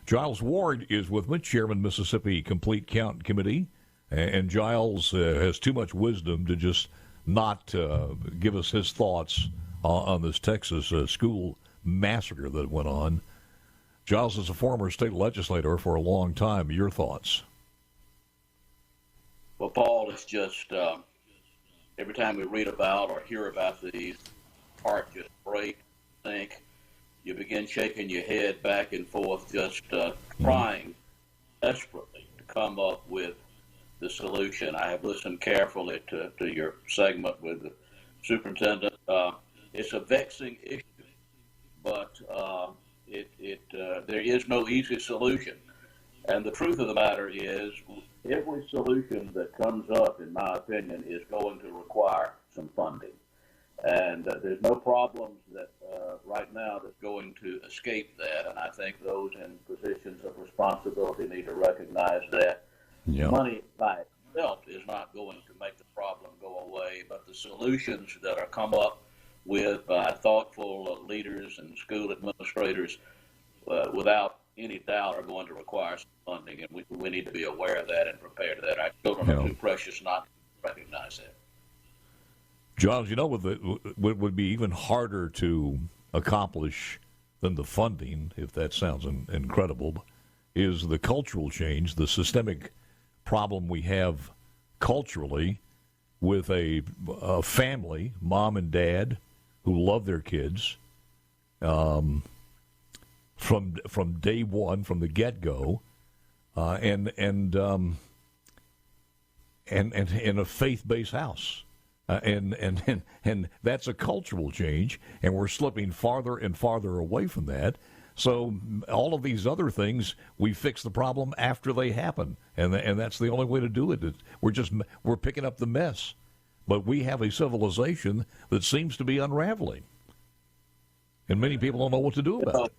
Giles Ward is with me, Chairman, Mississippi Complete Count Committee. And Giles has too much wisdom to just not give us his thoughts on this Texas school massacre that went on. Giles is a former state legislator for a long time. Your thoughts? Well, Paul, it's just every time we read about or hear about these, heart just breaks. Think you begin shaking your head back and forth, just trying desperately to come up with the solution. I have listened carefully to your segment with the superintendent. It's a vexing issue, but there is no easy solution. And the truth of the matter is, every solution that comes up, in my opinion, is going to require some funding. And there's no problems that right now that's going to escape that. And I think those in positions of responsibility need to recognize that. Yep. Money by itself is not going to make the problem go away, but the solutions that are come up with by thoughtful leaders and school administrators, without any doubt, are going to require some funding, and we need to be aware of that and prepare to that. Our children are too precious not to recognize that. Giles, you know what would be even harder to accomplish than the funding, if that sounds incredible, is the cultural change, the systemic problem we have culturally with a family, mom and dad, who love their kids from day one, from the get-go, and a faith-based house. And that's a cultural change, and we're slipping farther and farther away from that. So all of these other things, we fix the problem after they happen, and that's the only way to do it. We're picking up the mess, but we have a civilization that seems to be unraveling, and many people don't know what to do about it.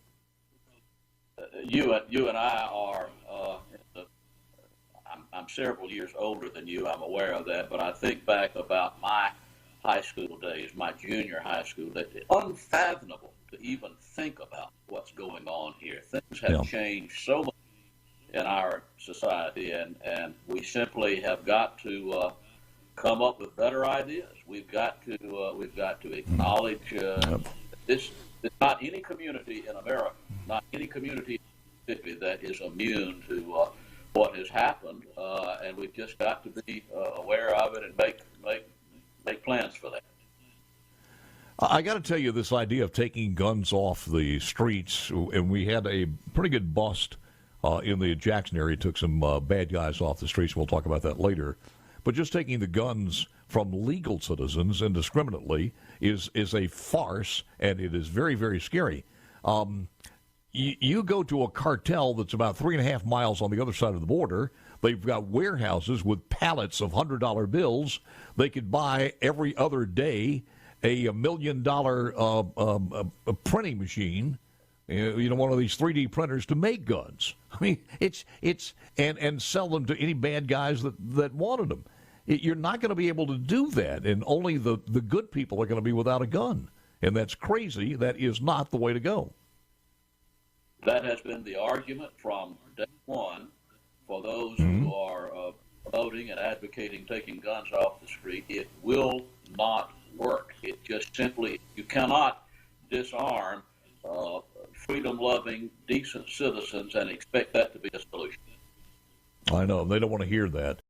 You and I are. I'm several years older than you. I'm aware of that, but I think back about my high school days, my junior high school days. It's unfathomable to even think about what's going on here. Things have changed so much in our society, and we simply have got to come up with better ideas. We've got to acknowledge this. There's not any community in America, not any community in Mississippi that is immune to what has happened, and we've just got to be aware of it and make plans for that. I got to tell you, this idea of taking guns off the streets, and we had a pretty good bust in the Jackson area, took some bad guys off the streets. We'll talk about that later. But just taking the guns from legal citizens indiscriminately is a farce, and it is very, very scary. You go to a cartel that's about 3.5 miles on the other side of the border. They've got warehouses with pallets of $100 bills. They could buy every other day a $1 million printing machine, one of these 3D printers to make guns. I mean, it's and sell them to any bad guys that wanted them. You're not going to be able to do that, and only the good people are going to be without a gun. And that's crazy. That is not the way to go. That has been the argument from day one for those who are voting and advocating taking guns off the street. It will not work. It just simply, you cannot disarm freedom-loving, decent citizens and expect that to be a solution. I know. They don't want to hear that.